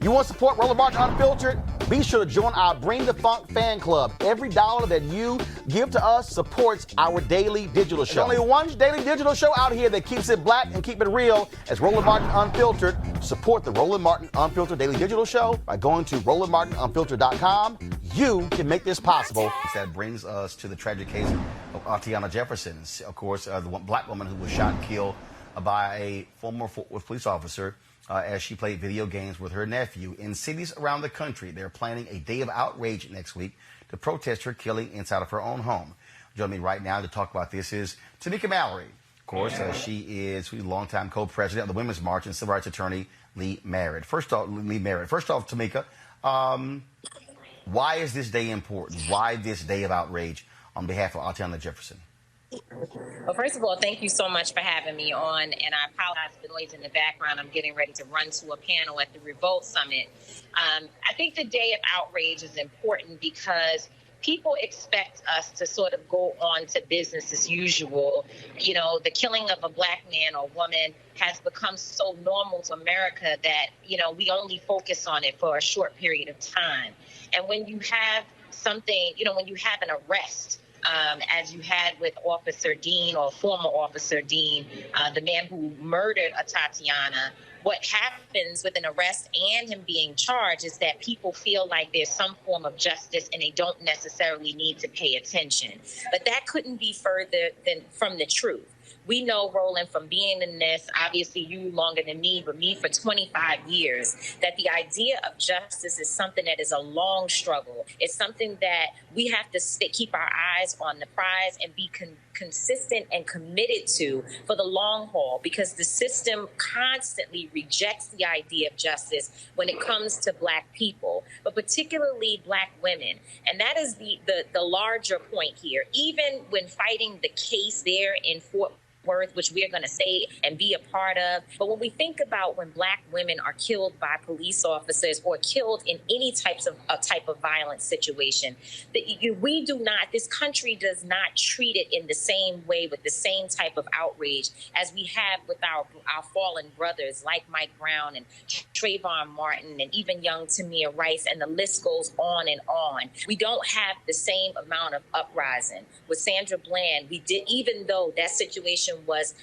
You want to support Roland Martin Unfiltered? Be sure to join our Bring the Funk fan club. Every dollar that you give to us supports our daily digital show. There's only one daily digital show out here that keeps it black and keep it real as Roland Martin Unfiltered. Support the Roland Martin Unfiltered daily digital show by going to RolandMartinUnfiltered.com. You can make this possible. That brings us to the tragic case of Tiana Jefferson. Of course, the one black woman who was shot and killed by a former police officer as she played video games with her nephew. In cities around the country, they're planning a day of outrage next week to protest her killing inside of her own home. Joining me right now to talk about this is Tamika Mallory. Of course, she is a longtime co-president of the Women's March and civil rights attorney Merritt. First off, Tamika, why is this day important? Why this day of outrage on behalf of Atatiana Jefferson? Well, first of all, thank you so much for having me on, and I apologize for the noise in the background. I'm getting ready to run to a panel at the Revolt Summit. I think the day of outrage is important because people expect us to sort of go on to business as usual. You know, the killing of a black man or woman has become so normal to America that, you know, we only focus on it for a short period of time. And when you have something, you know, when you have an arrest, as you had with Officer Dean or former Officer Dean, the man who murdered Atatiana, what happens with an arrest and him being charged is that people feel like there's some form of justice and they don't necessarily need to pay attention. But that couldn't be further than from the truth. We know, Roland, from being in this, obviously you longer than me, but me for 25 years, that the idea of justice is something that is a long struggle. It's something that we have to keep our eyes on the prize and be consistent and committed to for the long haul, because the system constantly rejects the idea of justice when it comes to black people, but particularly black women. And that is the larger point here. Even when fighting the case there in Fort Worth, which we're going to say and be a part of. But when we think about when black women are killed by police officers or killed in any type of violent situation, we do not, this country does not treat it in the same way with the same type of outrage as we have with our fallen brothers like Mike Brown and Trayvon Martin and even young Tamir Rice, and the list goes on and on. We don't have the same amount of uprising. With Sandra Bland, we did, even though that situation was,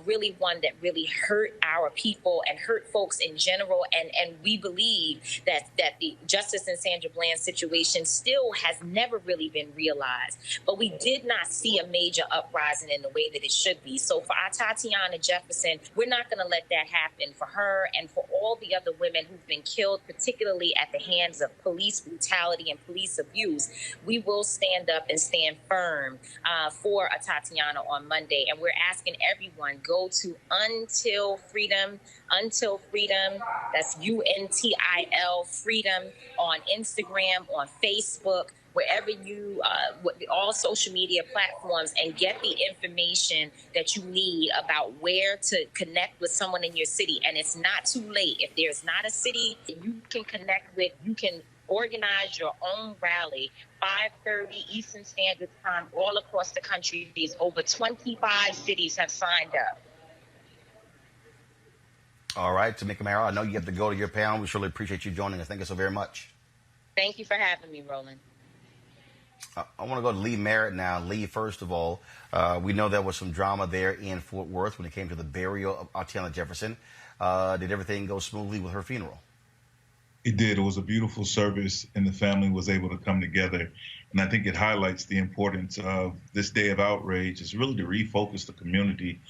really one that really hurt our people and hurt folks in general. And we believe that the Justice in Sandra Bland's situation still has never really been realized. But we did not see a major uprising in the way that it should be. So for Atatiana Jefferson, we're not going to let that happen for her and for all the other women who've been killed, particularly at the hands of police brutality and police abuse. We will stand up and stand firm for Atatiana on Monday. And we're asking everyone, go to Until Freedom, that's UNTIL Freedom, on Instagram, on Facebook, wherever you, all social media platforms, and get the information that you need about where to connect with someone in your city. And it's not too late. If there's not a city that you can connect with, you can organize your own rally, 5:30 Eastern Standard Time, all across the country. These over 25 cities have signed up. All right, Tamika Mallory, I know you have to go to your panel. We surely appreciate you joining us. Thank you so very much. Thank you for having me, Roland. I want to go to Merritt now. First of all, we know there was some drama there in Fort Worth when it came to the burial of Tiana Jefferson. Did everything go smoothly with her funeral? It did. It was a beautiful service, and the family was able to come together. And I think it highlights the importance of this day of outrage, is really to refocus the community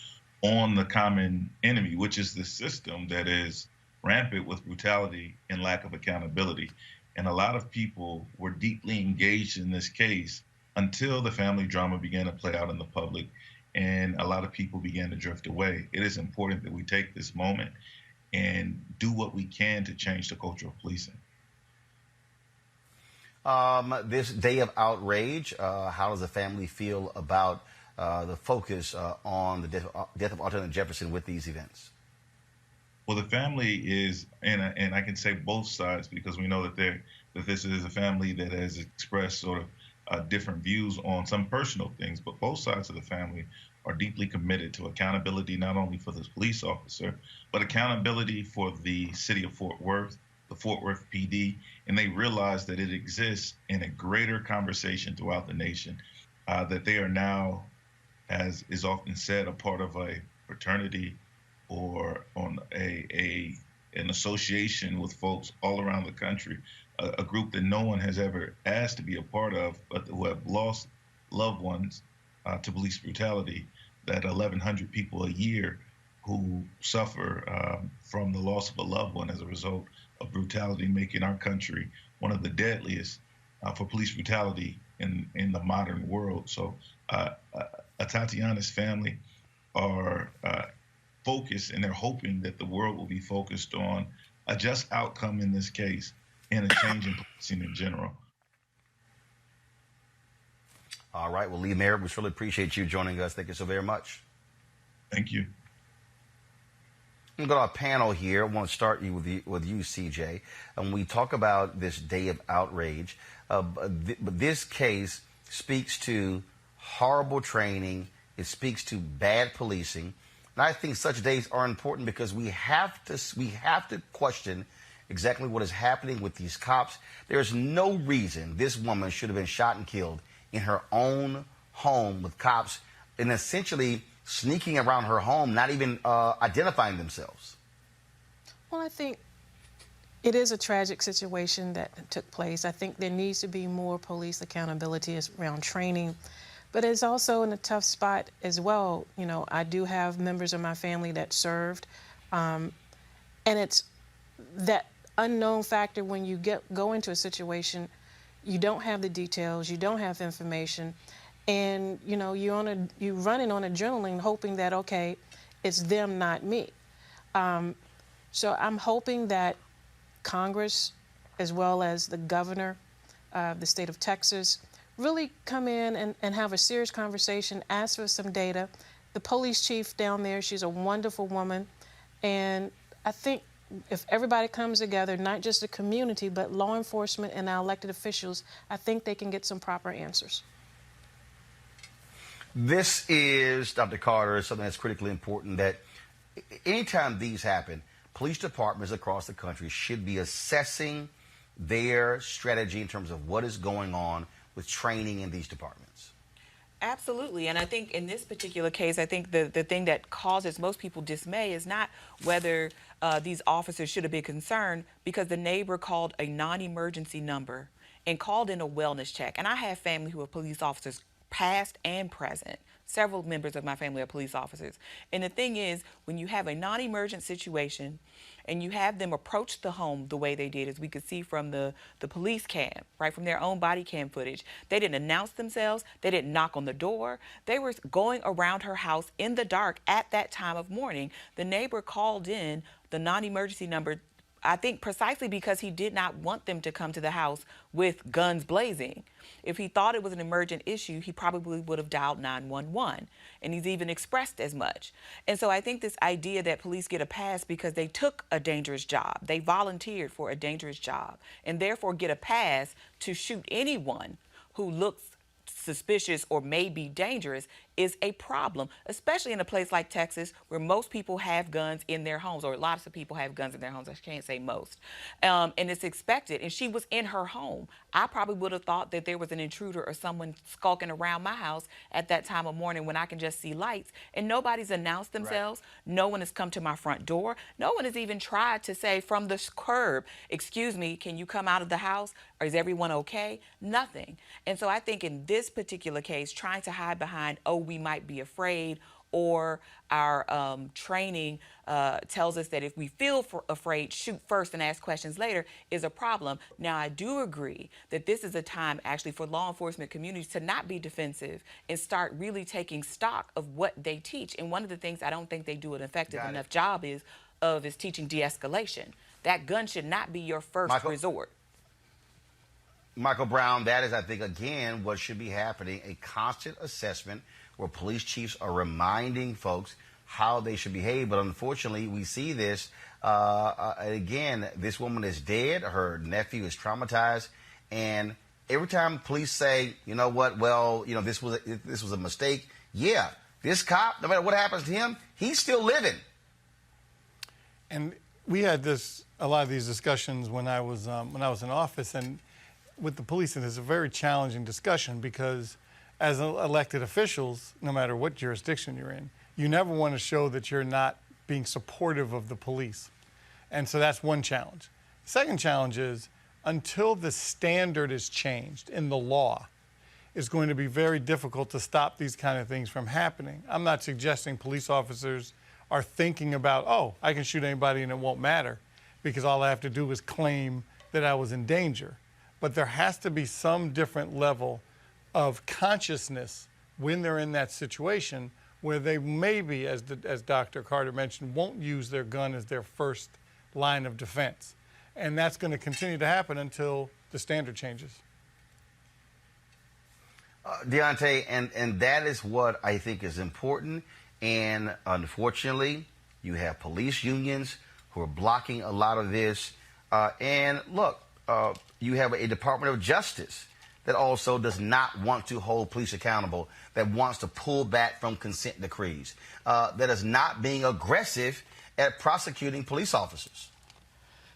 on the common enemy, which is the system that is rampant with brutality and lack of accountability. And a lot of people were deeply engaged in this case until the family drama began to play out in the public, and a lot of people began to drift away. It is important that we take this moment and do what we can to change the culture of policing. This day of outrage, how does the family feel about the focus on the death of Atatiana Jefferson with these events? Well, the family is, and I can say both sides, because we know that this is a family that has expressed sort of different views on some personal things, but both sides of the family are deeply committed to accountability, not only for this police officer, but accountability for the city of Fort Worth, the Fort Worth PD, and they realize that it exists in a greater conversation throughout the nation, that they are now, as is often said, a part of a fraternity or on an association with folks all around the country, a group that no one has ever asked to be a part of, but who have lost loved ones to police brutality, that 1,100 people a year who suffer from the loss of a loved one as a result of brutality, making our country one of the deadliest for police brutality in the modern world. So Atatiana's family are focused, and they're hoping that the world will be focused on a just outcome in this case and a change in policing in general. All right. Well, Lee Merritt, we surely appreciate you joining us. Thank you so very much. Thank you. I'm going to go to our panel here. I want to start with you, CJ. And we talk about this day of outrage. But this case speaks to horrible training. It speaks to bad policing. And I think such days are important because we have to question exactly what is happening with these cops. There's no reason this woman should have been shot and killed in her own home with cops and essentially sneaking around her home, not even identifying themselves. Well, I think it is a tragic situation that took place. I think there needs to be more police accountability around training, but it's also in a tough spot as well. You know, I do have members of my family that served, and it's that unknown factor when you go into a situation. You don't have the details, you don't have information, and you know you're running on adrenaline, hoping that okay, it's them, not me. So I'm hoping that Congress, as well as the governor of the state of Texas, really come in and have a serious conversation, ask for some data. The police chief down there, she's a wonderful woman, and I think if everybody comes together, not just the community, but law enforcement and our elected officials, I think they can get some proper answers. This is, Dr. Carter, something that's critically important, that anytime these happen, police departments across the country should be assessing their strategy in terms of what is going on with training in these departments. Absolutely. And I think in this particular case, I think the thing that causes most people dismay is not whether these officers should have been concerned, because the neighbor called a non-emergency number and called in a wellness check. And I have family who are police officers, past and present. Several members of my family are police officers. And the thing is, when you have a non-emergent situation and you have them approach the home the way they did, as we could see from the police cam, right, from their own body cam footage, they didn't announce themselves, they didn't knock on the door, they were going around her house in the dark at that time of morning. The neighbor called in the non-emergency number, I think precisely because he did not want them to come to the house with guns blazing. If he thought it was an emergent issue, he probably would have dialed 911, and he's even expressed as much. And so I think this idea that police get a pass because they took a dangerous job, they volunteered for a dangerous job, and therefore get a pass to shoot anyone who looks suspicious or may be dangerous is a problem, especially in a place like Texas where most people have guns in their homes, or lots of people have guns in their homes. I can't say most. And it's expected. And she was in her home. I probably would have thought that there was an intruder or someone skulking around my house at that time of morning when I can just see lights, and nobody's announced themselves. Right. No one has come to my front door. No one has even tried to say from the curb, excuse me, can you come out of the house? Or is everyone okay? Nothing. And so I think in this particular case, trying to hide behind, oh, we might be afraid, or our training tells us that if we feel afraid, shoot first and ask questions later, is a problem. Now, I do agree that this is a time actually for law enforcement communities to not be defensive and start really taking stock of what they teach. And one of the things I don't think they do an effective enough job is teaching de-escalation. That gun should not be your first resort. Michael Brown, that is, I think, again, what should be happening, a constant assessment where police chiefs are reminding folks how they should behave. But unfortunately, we see this. Again, this woman is dead. Her nephew is traumatized. And every time police say, you know what, well, you know, this was a mistake. Yeah, this cop, no matter what happens to him, he's still living. And we had a lot of these discussions when I was in office, and with the police, and it's a very challenging discussion because as elected officials, no matter what jurisdiction you're in, you never want to show that you're not being supportive of the police. And so that's one challenge. The second challenge is until the standard is changed in the law, it's going to be very difficult to stop these kind of things from happening. I'm not suggesting police officers are thinking about, oh, I can shoot anybody and it won't matter because all I have to do is claim that I was in danger. But there has to be some different level of consciousness when they're in that situation where they maybe, as Dr. Carter mentioned, won't use their gun as their first line of defense. And that's going to continue to happen until the standard changes. Deontay, and that is what I think is important. And unfortunately, you have police unions who are blocking a lot of this. And look, you have a Department of Justice that also does not want to hold police accountable, that wants to pull back from consent decrees, that is not being aggressive at prosecuting police officers.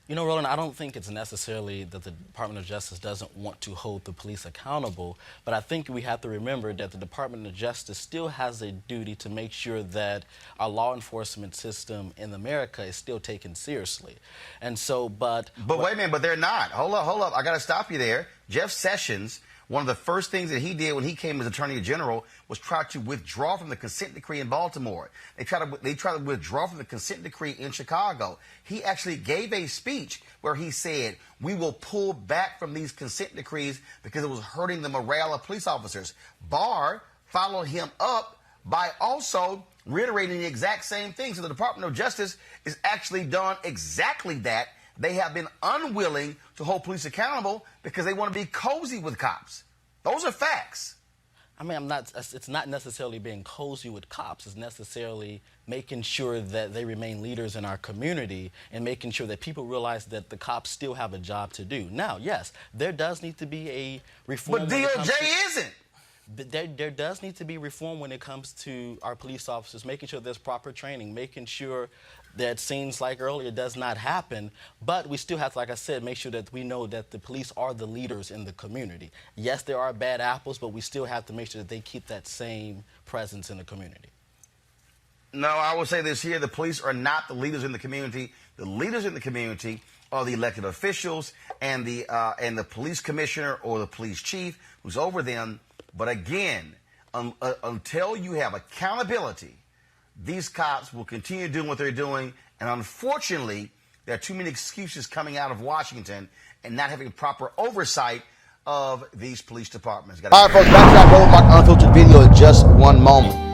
You know, Roland, I don't think it's necessarily that the Department of Justice doesn't want to hold the police accountable, but I think we have to remember that the Department of Justice still has a duty to make sure that our law enforcement system in America is still taken seriously. And so, But wait a minute, but they're not. Hold up. I got to stop you there. Jeff Sessions, one of the first things that he did when he came as Attorney General was try to withdraw from the consent decree in Baltimore. They tried to withdraw from the consent decree in Chicago. He actually gave a speech where he said, we will pull back from these consent decrees because it was hurting the morale of police officers. Barr followed him up by also reiterating the exact same thing. So the Department of Justice is actually done exactly that. They have been unwilling to hold police accountable because they want to be cozy with cops. Those are facts. I mean, it's not necessarily being cozy with cops. It's necessarily making sure that they remain leaders in our community and making sure that people realize that the cops still have a job to do. Now, yes, there does need to be a reform. But DOJ isn't. There does need to be reform when it comes to our police officers, making sure there's proper training, making sure that scenes like earlier does not happen. But we still have to, like I said, make sure that we know that the police are the leaders in the community. Yes, there are bad apples, but we still have to make sure that they keep that same presence in the community. No, I will say this here. The police are not the leaders in the community. The leaders in the community are the elected officials and the police commissioner or the police chief who's over them. But again, until you have accountability, these cops will continue doing what they're doing. And unfortunately, there are too many excuses coming out of Washington and not having proper oversight of these police departments. All right, folks, back to that Roland Martin Unfiltered video in just one moment.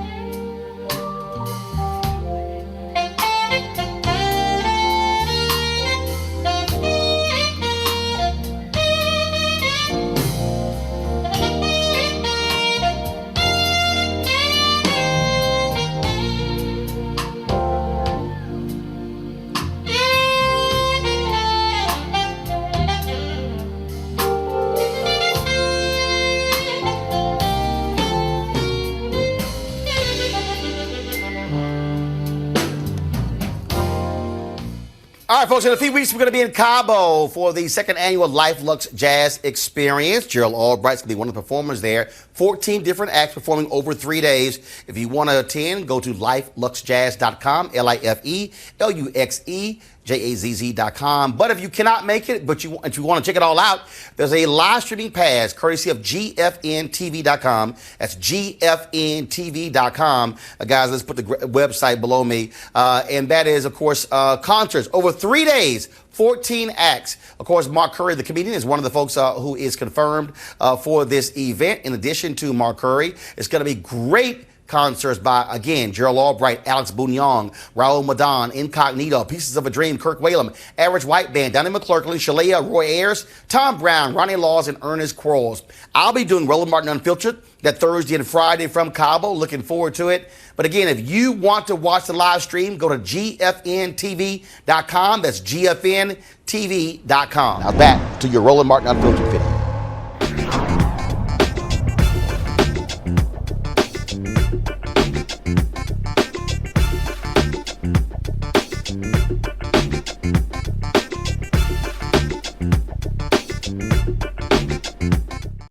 All right, folks, in a few weeks, we're going to be in Cabo for the second annual Luxe Jazz experience. Gerald Albright's going to be one of the performers there. 14 different acts performing over 3 days. If you want to attend, go to luxejazz.com, LIFELUXEJAZZ.com. But if you cannot make it, but you want to check it all out, there's a live streaming pass courtesy of GFNTV.com. That's GFNTV.com. Guys, let's put the website below me. And that is, of course, concerts over 3 days. 14 acts. Of course, Mark Curry, the comedian, is one of the folks who is confirmed for this event. In addition to Mark Curry, it's going to be great concerts by, again, Gerald Albright, Alex Bounyong, Raul Madan, Incognito, Pieces of a Dream, Kirk Whalum, Average White Band, Donnie McClurkin, Shalea, Roy Ayers, Tom Brown, Ronnie Laws, and Ernest Quarles. I'll be doing Roland Martin Unfiltered that Thursday and Friday from Cabo. Looking forward to it. But again, if you want to watch the live stream, go to GFNTV.com. That's GFNTV.com. Now back to your Roland Martin Unfiltered video.